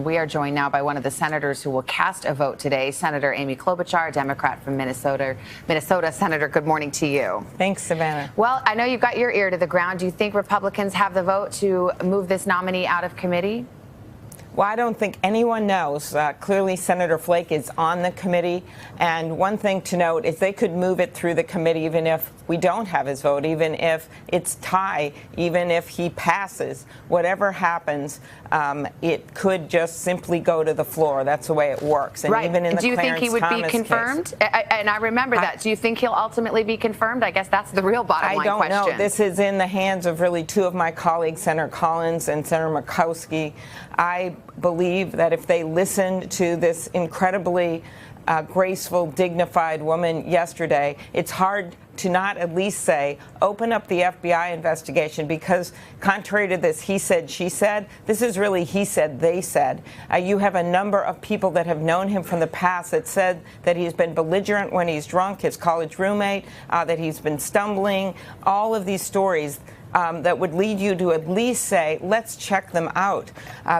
we are joined now by one of the senators who will cast a vote today, Senator Amy Klobuchar, Democrat from Minnesota. Senator, good morning to you. Thanks, Savannah. Well, I know you've got your ear to the ground. Do you think Republicans have the vote to move this nominee out of committee? Well, I don't think anyone knows. Clearly, Senator Flake is on the committee. And one thing to note is they could move it through the committee even if we don't have his vote, even if it's tie, even if he passes. Whatever happens, it could just simply go to the floor. That's the way it works. And right. Even in the Do you think he would Thomas be confirmed? Case, and I remember that. Do you think he'll ultimately be confirmed? I guess that's the real bottom line question. I don't know. This is in the hands of really two of my colleagues, Senator Collins and Senator Murkowski. I believe that if they listened to this incredibly graceful, dignified woman yesterday, it's hard to not at least say, open up the FBI investigation, because contrary to this he said, she said, this is really he said, they said. You have a number of people that have known him from the past that said that he's been belligerent when he's drunk, his college roommate, that he's been stumbling, all of these stories that would lead you to at least say, let's check them out,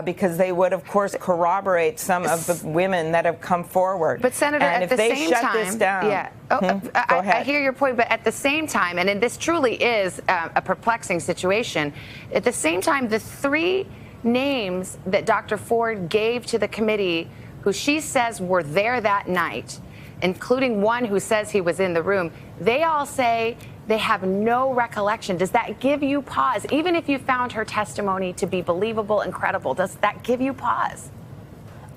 because they would, of course, corroborate some of the women that have come forward. But, Senator, and at the same time, this down, yeah. I hear your point, but at the same time, and this truly is a perplexing situation, at the same time, the three names that Dr. Ford gave to the committee who she says were there that night, including one who says he was in the room, they all say they have no recollection. Does that give you pause? Even if you found her testimony to be believable and credible, does that give you pause?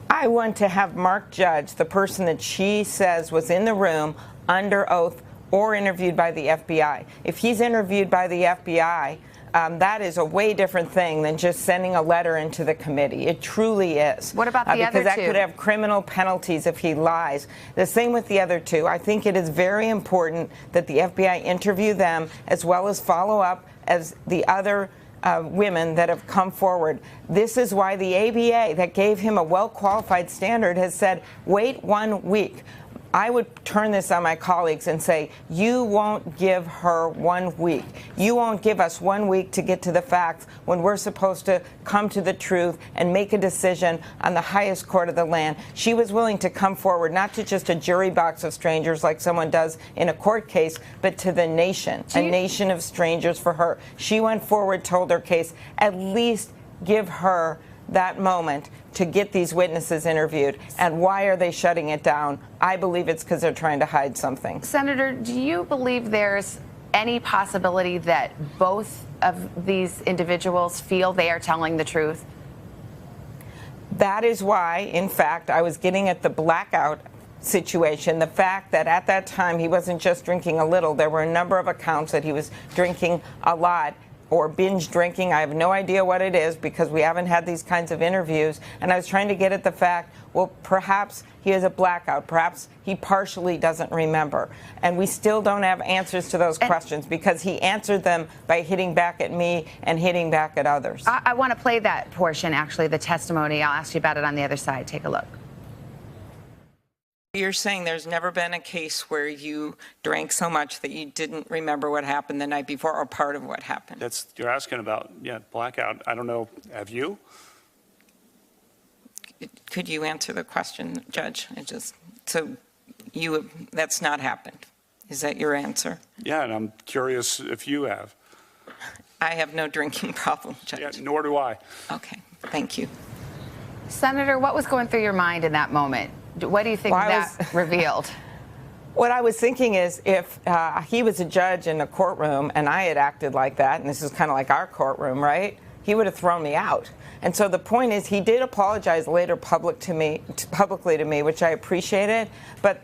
I want to have Mark Judge, the person that she says was in the room under oath or interviewed by the FBI. If he's interviewed by the FBI, that is a way different thing than just sending a letter into the committee. It truly is. What about the other two? Because that could have criminal penalties if he lies. The same with the other two. I think it is very important that the FBI interview them as well as follow up as the other women that have come forward. This is why the ABA, that gave him a well-qualified standard, has said, wait 1 week. I would turn this on my colleagues and say, you won't give her 1 week. You won't give us 1 week to get to the facts when we're supposed to come to the truth and make a decision on the highest court of the land. She was willing to come forward, not to just a jury box of strangers like someone does in a court case, but to the nation, a nation of strangers for her. She went forward, told her case. At least give her that moment to get these witnesses interviewed. And why are they shutting it down? I believe it's because they're trying to hide something. Senator, do you believe there's any possibility that both of these individuals feel they are telling the truth? That is why, in fact, I was getting at the blackout situation, the fact that at that time he wasn't just drinking a little. There were a number of accounts that he was drinking a lot, or binge drinking. I have no idea what it is because we haven't had these kinds of interviews. And I was trying to get at the fact, well, perhaps he has a blackout. Perhaps he partially doesn't remember. And we still don't have answers to those questions because he answered them by hitting back at me and hitting back at others. I want to play that portion, actually, the testimony. I'll ask you about it on the other side. Take a look. You're saying there's never been a case where you drank so much that you didn't remember what happened the night before or part of what happened? You're asking about, blackout. I don't know. Have you? Could you answer the question, Judge? That's not happened. Is that your answer? Yeah, and I'm curious if you have. I have no drinking problem, Judge. Yeah, nor do I. Okay, thank you. Senator, what was going through your mind in that moment? What do you think that revealed? What I was thinking is if he was a judge in a courtroom and I had acted like that, and this is kind of like our courtroom, right? He would have thrown me out. And so the point is he did apologize later publicly to me, which I appreciated, but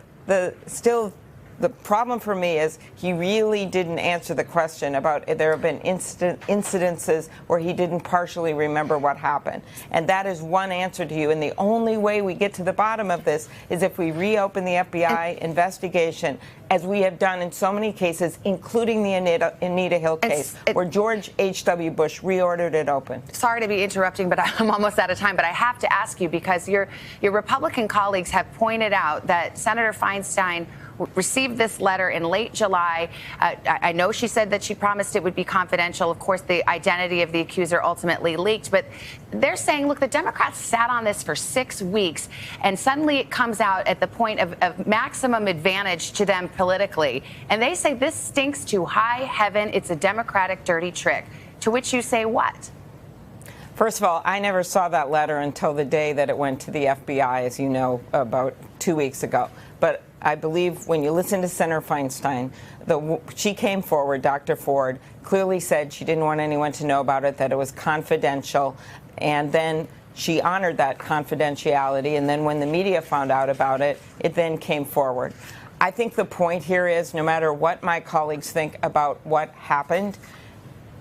the problem for me is he really didn't answer the question about if there have been incidences where he didn't partially remember what happened. And that is one answer to you. And the only way we get to the bottom of this is if we reopen the FBI investigation, as we have done in so many cases, including the Anita Hill case, where George H.W. Bush reordered it open. Sorry to be interrupting, but I'm almost out of time. But I have to ask you, because your Republican colleagues have pointed out that Senator Feinstein received this letter in late July. I know she said that she promised it would be confidential. Of course, the identity of the accuser ultimately leaked, but they're saying, look, the Democrats sat on this for 6 weeks, and suddenly it comes out at the point of maximum advantage to them politically. And they say this stinks to high heaven. It's a Democratic dirty trick. To which you say what? First of all, I never saw that letter until the day that it went to the FBI, as you know, about 2 weeks ago. But I believe when you listen to Senator Feinstein, she came forward, Dr. Ford, clearly said she didn't want anyone to know about it, that it was confidential. And then she honored that confidentiality. And then when the media found out about it, it then came forward. I think the point here is no matter what my colleagues think about what happened,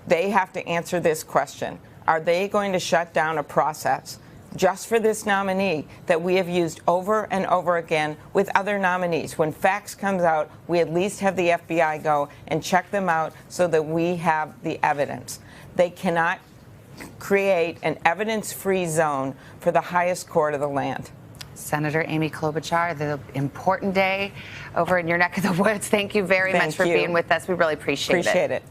they have to answer this question. Are they going to shut down a process just for this nominee that we have used over and over again with other nominees? When facts comes out, we at least have the FBI go and check them out so that we have the evidence. They cannot create an evidence-free zone for the highest court of the land. Senator Amy Klobuchar, the important day over in your neck of the woods. Thank you very much for being with us. We really appreciate it. Appreciate it.